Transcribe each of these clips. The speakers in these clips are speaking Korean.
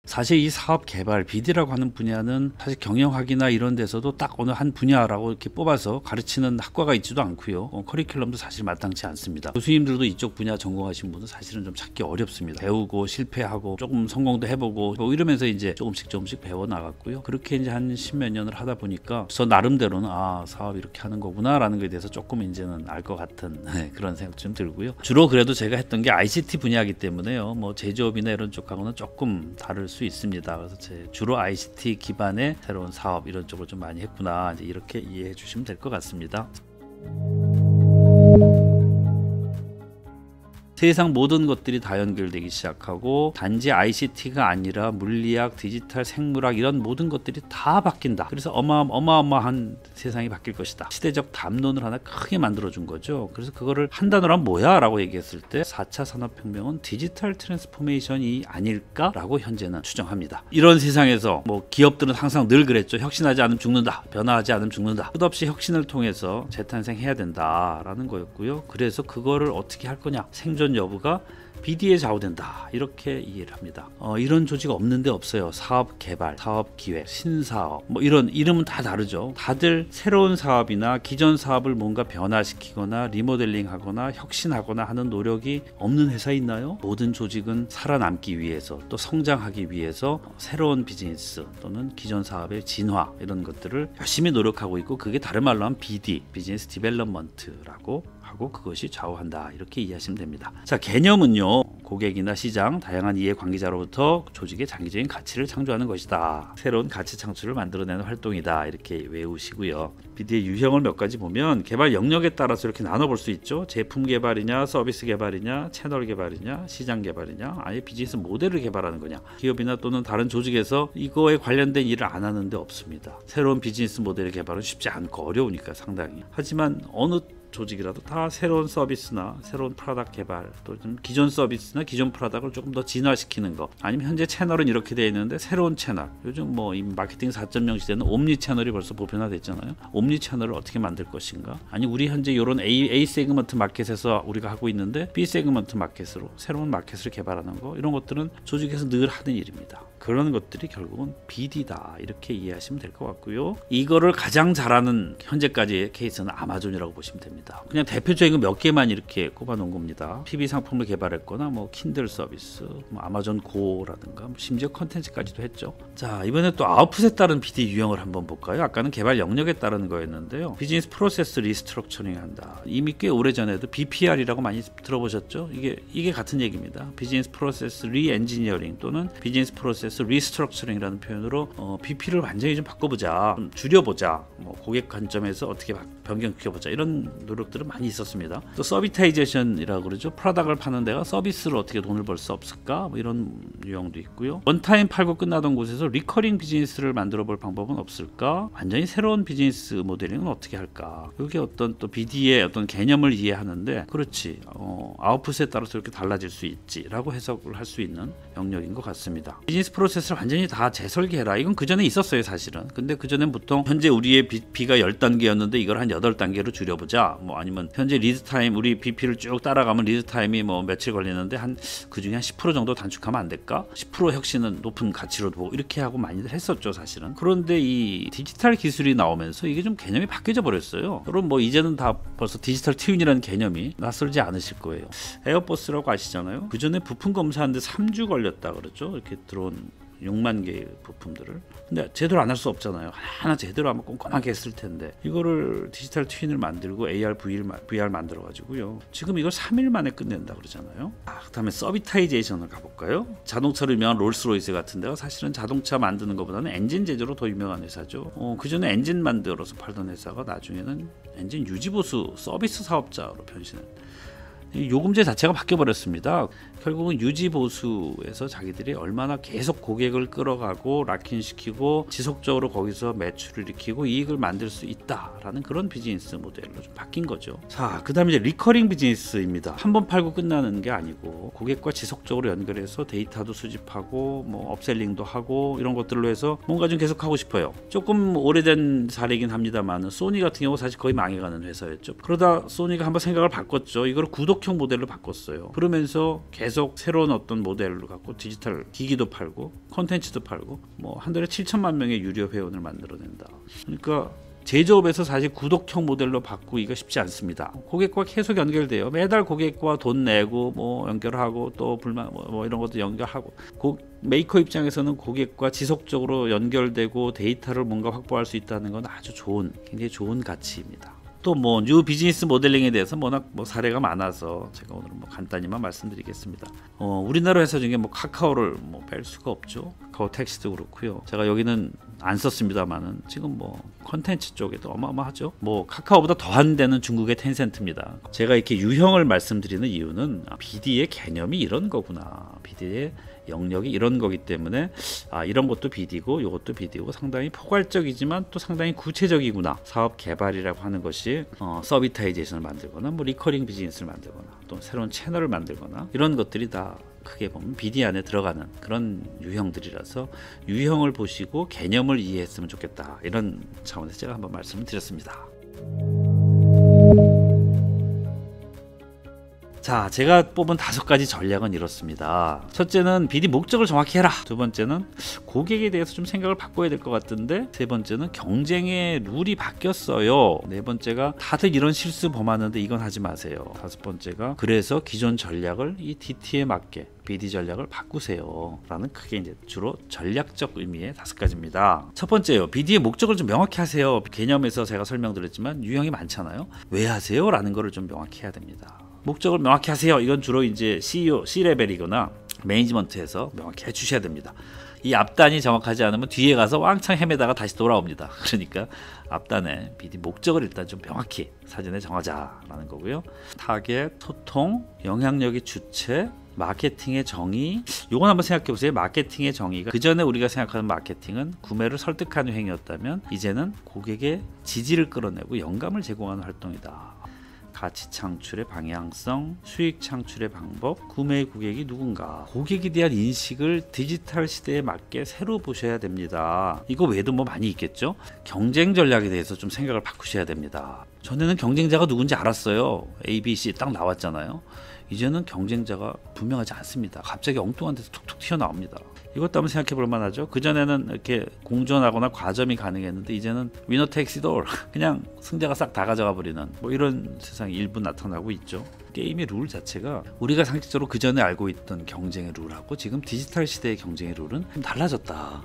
사실 이 사업 개발 BD라고 하는 분야는 사실 경영학이나 이런 데서도 딱 어느 한 분야라고 이렇게 뽑아서 가르치는 학과가 있지도 않고요. 커리큘럼도 사실 마땅치 않습니다. 교수님들도 이쪽 분야 전공하신 분은 사실은 좀 찾기 어렵습니다. 배우고 실패하고 조금 성공도 해보고 뭐 이러면서 이제 조금씩 배워 나갔고요. 그렇게 이제 한 10몇 년을 하다 보니까 저 나름대로는 사업 이렇게 하는 거구나 라는 거에 대해서 조금 이제는 알 것 같은 그런 생각 좀 들고요. 주로 그래도 제가 했던 게 ICT 분야이기 때문에요. 뭐 제조업이나 이런 쪽하고는 조금 다를 수 있습니다. 그래서 주로 ICT 기반의 새로운 사업 이런 쪽으로 좀 많이 했구나, 이제 이렇게 이해해 주시면 될 것 같습니다. 세상 모든 것들이 다 연결되기 시작하고 단지 ICT가 아니라 물리학, 디지털, 생물학 이런 모든 것들이 다 바뀐다. 그래서 어마어마한 세상이 바뀔 것이다. 시대적 담론을 하나 크게 만들어준 거죠. 그래서 그거를 한 단어로 하면 뭐야? 라고 얘기했을 때 4차 산업혁명은 디지털 트랜스포메이션이 아닐까라고 현재는 추정합니다. 이런 세상에서 뭐 기업들은 항상 늘 그랬죠. 혁신하지 않으면 죽는다. 변화하지 않으면 죽는다. 끝없이 혁신을 통해서 재탄생해야 된다라는 거였고요. 그래서 그거를 어떻게 할 거냐? 생존 여부가 BD에 좌우된다, 이렇게 이해를 합니다. 이런 조직 없는데 없어요. 사업 개발, 사업 기획, 신사업 뭐 이런 이름은 다 다르죠. 다들 새로운 사업이나 기존 사업을 뭔가 변화시키거나 리모델링하거나 혁신하거나 하는 노력이 없는 회사 있나요? 모든 조직은 살아남기 위해서 또 성장하기 위해서 새로운 비즈니스 또는 기존 사업의 진화 이런 것들을 열심히 노력하고 있고, 그게 다른 말로 하면 BD, 비즈니스 디벨롭먼트라고 하고 그것이 좌우한다, 이렇게 이해하시면 됩니다. 자, 개념은요, 고객이나 시장, 다양한 이해 관계자로부터 조직의 장기적인 가치를 창조하는 것이다. 새로운 가치 창출을 만들어내는 활동이다, 이렇게 외우시고요. BD의 유형을 몇 가지 보면 개발 영역에 따라서 이렇게 나눠볼 수 있죠. 제품 개발이냐, 서비스 개발이냐, 채널 개발이냐, 시장 개발이냐, 아예 비즈니스 모델을 개발하는 거냐. 기업이나 또는 다른 조직에서 이거에 관련된 일을 안 하는데 없습니다. 새로운 비즈니스 모델의 개발은 쉽지 않고 어려우니까 상당히. 하지만 어느 조직이라도 다 새로운 서비스나 새로운 프로덕트 개발, 또 좀 기존 서비스나 기존 프로덕트를 조금 더 진화시키는 거, 아니면 현재 채널은 이렇게 되어 있는데 새로운 채널, 요즘 뭐 이 마케팅 4.0 시대는 옴니 채널이 벌써 보편화됐잖아요. 옴니 채널을 어떻게 만들 것인가, 아니 우리 현재 이런 A 세그먼트 마켓에서 우리가 하고 있는데 B 세그먼트 마켓으로 새로운 마켓을 개발하는 거, 이런 것들은 조직에서 늘 하는 일입니다. 그런 것들이 결국은 BD다, 이렇게 이해하시면 될 것 같고요. 이거를 가장 잘하는 현재까지의 케이스는 아마존이라고 보시면 됩니다. 그냥 대표적인 거 몇 개만 이렇게 꼽아 놓은 겁니다. PB 상품을 개발했거나 뭐 킨들 서비스, 뭐 아마존 고라든가 뭐 심지어 컨텐츠까지도 했죠. 자, 이번에 또 아웃풋에 따른 BD 유형을 한번 볼까요? 아까는 개발 영역에 따른 거였는데요. 비즈니스 프로세스 리스트럭처링 한다. 이미 꽤 오래전에도 BPR이라고 많이 들어보셨죠? 이게 같은 얘기입니다. 비즈니스 프로세스 리엔지니어링 또는 비즈니스 프로세스 리스트럭처링이라는 표현으로 BP를 완전히 좀 바꿔보자, 좀 줄여보자, 뭐 고객 관점에서 어떻게 변경시켜보자, 이런 노력들은 많이 있었습니다. 또 서비타이제이션이라고 그러죠. 프로덕트를 파는 데가 서비스로 어떻게 돈을 벌 수 없을까, 뭐 이런 유형도 있고요. 원타임 팔고 끝나던 곳에서 리커링 비즈니스를 만들어 볼 방법은 없을까, 완전히 새로운 비즈니스 모델링은 어떻게 할까. 이게 어떤 또 BD의 어떤 개념을 이해하는데, 그렇지, 아웃풋에 따라서 이렇게 달라질 수 있지라고 해석을 할 수 있는 영역인 것 같습니다. 비즈니스 프로세스를 완전히 다 재설계해라, 이건 그 전에 있었어요 사실은. 근데 그 전엔 보통 현재 우리의 BP가 10단계였는데 이걸 한 8단계로 줄여보자, 뭐 아니면 현재 리드 타임, 우리 BP를 쭉 따라가면 리드 타임이 뭐 며칠 걸리는데 그 중에 한 10% 정도 단축하면 안 될까? 10% 혁신은 높은 가치로 두고, 이렇게 하고 많이들 했었죠 사실은. 그런데 이 디지털 기술이 나오면서 이게 좀 개념이 바뀌어 버렸어요. 여러분 뭐 이제는 다 벌써 디지털 트윈이라는 개념이 낯설지 않으실 거예요. 에어버스라고 아시잖아요. 그 전에 부품 검사하는데 3주 걸렸다 그러죠. 이렇게 들어온 6만 개의 부품들을. 근데 제대로 안 할 수 없잖아요. 하나 제대로 하면 꼼꼼하게 했을 텐데, 이거를 디지털 트윈을 만들고 AR, VR 만들어 가지고요, 지금 이걸 3일 만에 끝낸다 그러잖아요. 그다음에 서비타이제이션을 가볼까요? 자동차로 유명한 롤스로이스 같은 데가 사실은 자동차 만드는 것보다는 엔진 제조로 더 유명한 회사죠. 그 전에 엔진 만들어서 팔던 회사가 나중에는 엔진 유지보수 서비스 사업자로 변신을. 요금제 자체가 바뀌어버렸습니다. 결국은 유지보수에서 자기들이 얼마나 계속 고객을 끌어가고 락인시키고 지속적으로 거기서 매출을 일으키고 이익을 만들 수 있다라는 그런 비즈니스 모델로 좀 바뀐 거죠. 자, 그 다음에 이제 리커링 비즈니스입니다. 한 번 팔고 끝나는 게 아니고 고객과 지속적으로 연결해서 데이터도 수집하고 뭐 업셀링도 하고 이런 것들로 해서 뭔가 좀 계속 하고 싶어요. 조금 오래된 사례이긴 합니다만 소니 같은 경우 사실 거의 망해가는 회사였죠. 그러다 소니가 한번 생각을 바꿨죠. 이걸 구독 구독형 모델로 바꿨어요. 그러면서 계속 새로운 어떤 모델로 갖고 디지털 기기도 팔고 콘텐츠도 팔고 뭐 한 달에 7천만 명의 유료 회원을 만들어낸다. 그러니까 제조업에서 사실 구독형 모델로 바꾸기가 쉽지 않습니다. 고객과 계속 연결돼요. 매달 고객과 돈 내고 뭐 연결하고 또 불만 뭐 이런 것도 연결하고, 메이커 입장에서는 고객과 지속적으로 연결되고 데이터를 뭔가 확보할 수 있다는 건 아주 좋은, 굉장히 좋은 가치입니다. 또 뭐 뉴 비즈니스 모델링에 대해서 워낙 뭐 사례가 많아서 제가 오늘은 뭐 간단히만 말씀드리겠습니다. 우리나라 회사 중에 뭐 카카오를 뭐 뺄 수가 없죠. 카카오 택시도 그렇고요. 제가 여기는 안 썼습니다만은 지금 뭐 컨텐츠 쪽에도 어마어마하죠. 뭐 카카오보다 더한 데는 중국의 텐센트입니다. 제가 이렇게 유형을 말씀드리는 이유는 BD의 개념이 이런 거구나, BD의 영역이 이런 거기 때문에 이런 것도 BD고 이것도 BD고 상당히 포괄적이지만 또 상당히 구체적이구나. 사업 개발이라고 하는 것이 서비타이제이션을 만들거나 뭐 리커링 비즈니스를 만들거나 또 새로운 채널을 만들거나 이런 것들이 다 크게 보면 BD 안에 들어가는 그런 유형들이라서 유형을 보시고 개념을 이해했으면 좋겠다, 이런 차원에서 제가 한번 말씀을 드렸습니다. 자, 제가 뽑은 5가지 전략은 이렇습니다. 첫째는 BD 목적을 정확히 해라. 두 번째는 고객에 대해서 좀 생각을 바꿔야 될 것 같은데, 세 번째는 경쟁의 룰이 바뀌었어요. 네 번째가 다들 이런 실수 범하는데 이건 하지 마세요. 다섯 번째가 그래서 기존 전략을 이 DT에 맞게 BD 전략을 바꾸세요 라는, 크게 이제 주로 전략적 의미의 5가지입니다. 첫 번째요, BD의 목적을 좀 명확히 하세요. 개념에서 제가 설명드렸지만 유형이 많잖아요. 왜 하세요? 라는 거를 좀 명확히 해야 됩니다. 목적을 명확히 하세요. 이건 주로 이제 CEO, C레벨이거나 매니지먼트에서 명확히 해주셔야 됩니다. 이 앞단이 정확하지 않으면 뒤에 가서 왕창 헤매다가 다시 돌아옵니다. 그러니까 앞단에 BD 목적을 일단 좀 명확히 사전에 정하자라는 거고요. 타겟, 소통, 영향력의 주체, 마케팅의 정의, 요건 한번 생각해 보세요. 마케팅의 정의가 그 전에 우리가 생각하는 마케팅은 구매를 설득하는 행위였다면 이제는 고객의 지지를 끌어내고 영감을 제공하는 활동이다. 가치 창출의 방향성, 수익 창출의 방법, 구매 고객이 누군가, 고객에 대한 인식을 디지털 시대에 맞게 새로 보셔야 됩니다. 이거 외에도 뭐 많이 있겠죠. 경쟁 전략에 대해서 좀 생각을 바꾸셔야 됩니다. 전에는 경쟁자가 누군지 알았어요. A, B, C 딱 나왔잖아요. 이제는 경쟁자가 분명하지 않습니다. 갑자기 엉뚱한 데서 툭툭 튀어나옵니다. 이것도 한번 생각해 볼 만하죠. 그전에는 이렇게 공존하거나 과점이 가능했는데 이제는 위너 택시 올, 그냥 승자가 싹 다 가져가 버리는 뭐 이런 세상이 일부 나타나고 있죠. 게임의 룰 자체가 우리가 상식적으로 그전에 알고 있던 경쟁의 룰하고 지금 디지털 시대의 경쟁의 룰은 좀 달라졌다.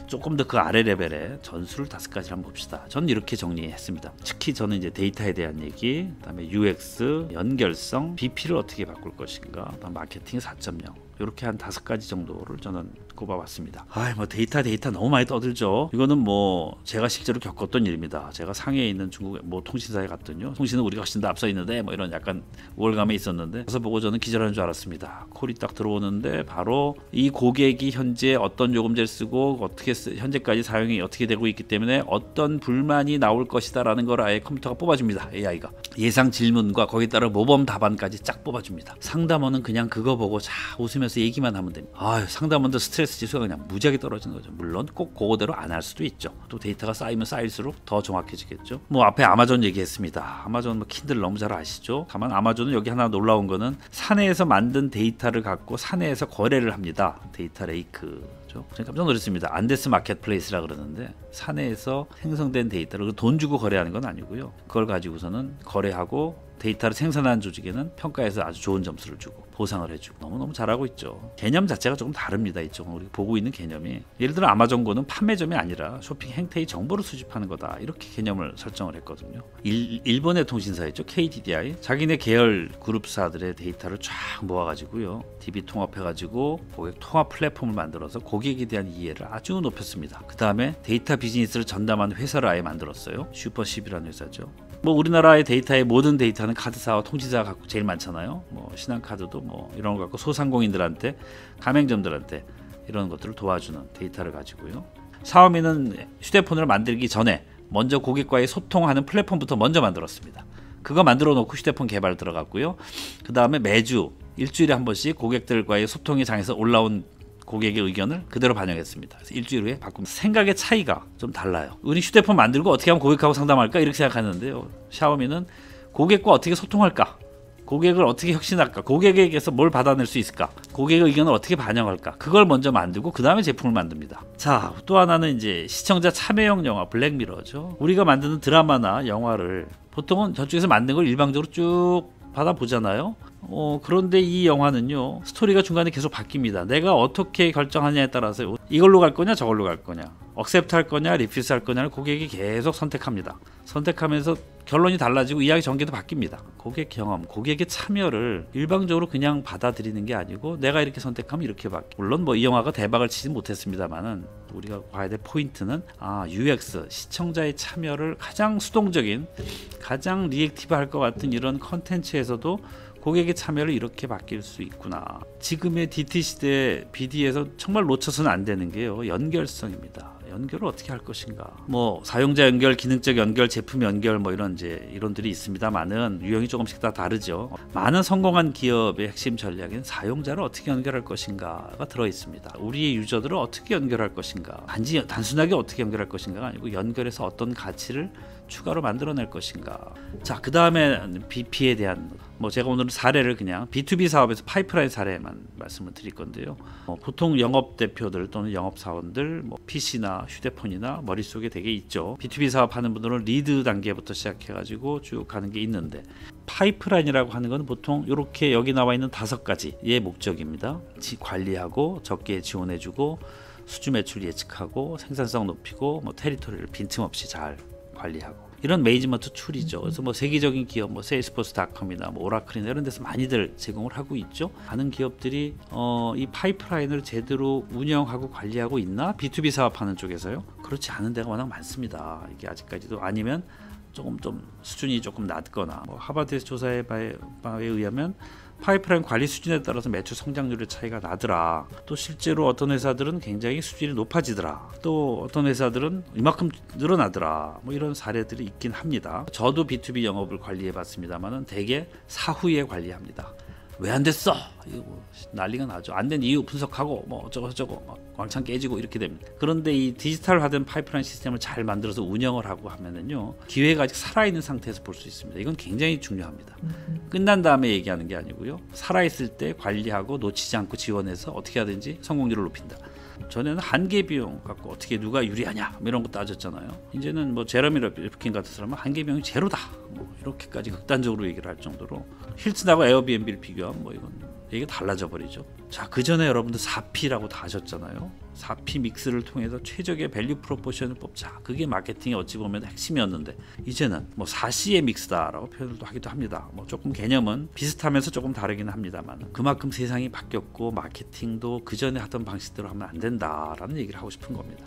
조금 더 그 아래 레벨의 전술을 5가지를 한번 봅시다. 저는 이렇게 정리했습니다. 특히 저는 이제 데이터에 대한 얘기, 그다음에 UX, 연결성, BP를 어떻게 바꿀 것인가, 마케팅 4.0, 이렇게 한 5가지 정도를 저는 꼽아봤습니다. 뭐 데이터 너무 많이 떠들죠. 이거는 뭐 제가 실제로 겪었던 일입니다. 제가 상해에 있는 중국 뭐 통신사에 갔더니요, 통신은 우리가 훨씬 더 앞서 있는데 뭐 이런 약간 우월감에 있었는데, 가서 보고 저는 기절하는 줄 알았습니다. 콜이 딱 들어오는데 바로 이 고객이 현재 어떤 요금제를 쓰고 어떻게 현재까지 사용이 어떻게 되고 있기 때문에 어떤 불만이 나올 것이다 라는 걸 아예 컴퓨터가 뽑아줍니다. AI가 예상 질문과 거기에 따라 모범 답안까지 쫙 뽑아줍니다. 상담원은 그냥 그거 보고 자 웃으면서 얘기만 하면 됩니다. 상담원도 스트레스 지수가 그냥 무지하게 떨어지는 거죠. 물론 꼭 그거대로 안 할 수도 있죠. 또 데이터가 쌓이면 쌓일수록 더 정확해지겠죠. 뭐 앞에 아마존 얘기했습니다. 아마존 뭐 킨들 너무 잘 아시죠? 다만 아마존은 여기 하나 놀라운 거는 사내에서 만든 데이터를 갖고 사내에서 거래를 합니다. 데이터 레이크. 제가 깜짝 놀랐습니다. 안데스 마켓플레이스라 그러는데 사내에서 생성된 데이터를 돈 주고 거래하는 건 아니고요. 그걸 가지고서는 거래하고 데이터를 생산한 조직에는 평가에서 아주 좋은 점수를 주고 보상을 해주고 너무너무 잘하고 있죠. 개념 자체가 조금 다릅니다. 이쪽은 우리 보고 있는 개념이, 예를 들어 아마존고는 판매점이 아니라 쇼핑 행태의 정보를 수집하는 거다, 이렇게 개념을 설정을 했거든요. 일본의 통신사였죠. KDDI. 자기네 계열 그룹사들의 데이터를 쫙 모아가지고요, DB 통합해가지고 고객 통합 플랫폼을 만들어서 고객에 대한 이해를 아주 높였습니다. 그 다음에 데이터 비즈니스를 전담하는 회사를 아예 만들었어요. 슈퍼십이라는 회사죠. 뭐 우리나라의 데이터의 모든 데이터는 카드사와 통신사가 갖고 제일 많잖아요. 뭐 신한카드도 뭐 이런 거 갖고 소상공인들한테, 가맹점들한테 이런 것들을 도와주는 데이터를 가지고요. 샤오미는 휴대폰을 만들기 전에 먼저 고객과의 소통하는 플랫폼부터 먼저 만들었습니다. 그거 만들어 놓고 휴대폰 개발 들어갔고요. 그 다음에 매주 일주일에 한 번씩 고객들과의 소통의 장에서 올라온 고객의 의견을 그대로 반영했습니다. 그래서 일주일 후에 바꿉니다. 생각의 차이가 좀 달라요. 우리 휴대폰 만들고 어떻게 하면 고객하고 상담할까 이렇게 생각하는데요. 샤오미는 고객과 어떻게 소통할까, 고객을 어떻게 혁신할까, 고객에게서 뭘 받아낼 수 있을까, 고객의 의견을 어떻게 반영할까, 그걸 먼저 만들고 그 다음에 제품을 만듭니다. 자, 또 하나는 이제 시청자 참여형 영화 블랙미러죠. 우리가 만드는 드라마나 영화를 보통은 저쪽에서 만든 걸 일방적으로 쭉 받아보잖아요. 그런데 이 영화는요, 스토리가 중간에 계속 바뀝니다. 내가 어떻게 결정하냐에 따라서 이걸로 갈 거냐 저걸로 갈 거냐, 억셉트 할 거냐 리퓨스 할 거냐를 고객이 계속 선택합니다. 선택하면서 결론이 달라지고 이야기 전개도 바뀝니다. 고객 경험, 고객의 참여를 일방적으로 그냥 받아들이는 게 아니고 내가 이렇게 선택하면 이렇게 바뀌어. 물론 뭐 이 영화가 대박을 치지 못했습니다만은 우리가 봐야 될 포인트는 UX, 시청자의 참여를 가장 수동적인, 가장 리액티브 할 것 같은 이런 컨텐츠에서도 고객의 참여를 이렇게 바뀔 수 있구나. 지금의 DT 시대 BD에서 정말 놓쳐서는 안 되는 게요, 연결성입니다. 연결을 어떻게 할 것인가. 뭐 사용자 연결, 기능적 연결, 제품 연결, 뭐 이런 이제 이론들이 있습니다만은 유형이 조금씩 다 다르죠. 많은 성공한 기업의 핵심 전략인 사용자를 어떻게 연결할 것인가가 들어 있습니다. 우리의 유저들을 어떻게 연결할 것인가. 단순하게 어떻게 연결할 것인가가 아니고 연결해서 어떤 가치를 추가로 만들어낼 것인가. 자, 그 다음에 BP에 대한 제가 오늘은 사례를 그냥 B2B 사업에서 파이프라인 사례만 말씀을 드릴 건데요. 보통 영업 대표들 또는 영업 사원들 PC나 휴대폰이나 머릿속에 되게 있죠. B2B 사업 하는 분들은 리드 단계부터 시작해가지고 쭉 가는 게 있는데, 파이프라인이라고 하는 건 보통 이렇게 여기 나와 있는 5가지의 목적입니다. 관리하고 적기에 지원해주고 수주 매출 예측하고 생산성 높이고 테리토리를 빈틈없이 잘 관리하고, 이런 매니지먼트 툴이죠. 그래서 세계적인 기업, 세일스포스닷컴이나 오라클이나 이런 데서 많이들 제공을 하고 있죠. 많은 기업들이 이 파이프라인을 제대로 운영하고 관리하고 있나? B2B 사업하는 쪽에서요. 그렇지 않은 데가 워낙 많습니다. 이게 아직까지도. 아니면 좀 수준이 조금 낮거나, 하버드에서 조사에 바에 의하면 파이프라인 관리 수준에 따라서 매출 성장률의 차이가 나더라. 또 실제로 어떤 회사들은 굉장히 수준이 높아지더라. 또 어떤 회사들은 이만큼 늘어나더라. 이런 사례들이 있긴 합니다. 저도 B2B 영업을 관리해 봤습니다만은 대개 사후에 관리합니다. 왜 안 됐어? 이거 난리가 나죠. 안 된 이유 분석하고 어쩌고 막 왕창 깨지고 이렇게 됩니다. 그런데 이 디지털화된 파이프라인 시스템을 잘 만들어서 운영을 하고 하면은요, 기회가 아직 살아있는 상태에서 볼 수 있습니다. 이건 굉장히 중요합니다. 끝난 다음에 얘기하는 게 아니고요, 살아있을 때 관리하고 놓치지 않고 지원해서 어떻게 하든지 성공률을 높인다. 전에는 한계 비용 갖고 어떻게 누가 유리하냐 이런 거 따졌잖아요. 이제는 제러미 리프킨 같은 사람은 한계 비용이 제로다 이렇게까지 극단적으로 얘기를 할 정도로, 힐튼하고 에어비앤비를 비교하면 이건 얘기가 달라져 버리죠. 자, 그 전에 여러분들 4P라고 다 하셨잖아요. 4P 믹스를 통해서 최적의 밸류 프로포션을 뽑자. 그게 마케팅의 어찌 보면 핵심이었는데, 이제는 4C의 믹스다라고 표현을 하기도 합니다. 조금 개념은 비슷하면서 조금 다르긴 합니다만, 그만큼 세상이 바뀌었고 마케팅도 그 전에 하던 방식대로 하면 안 된다라는 얘기를 하고 싶은 겁니다.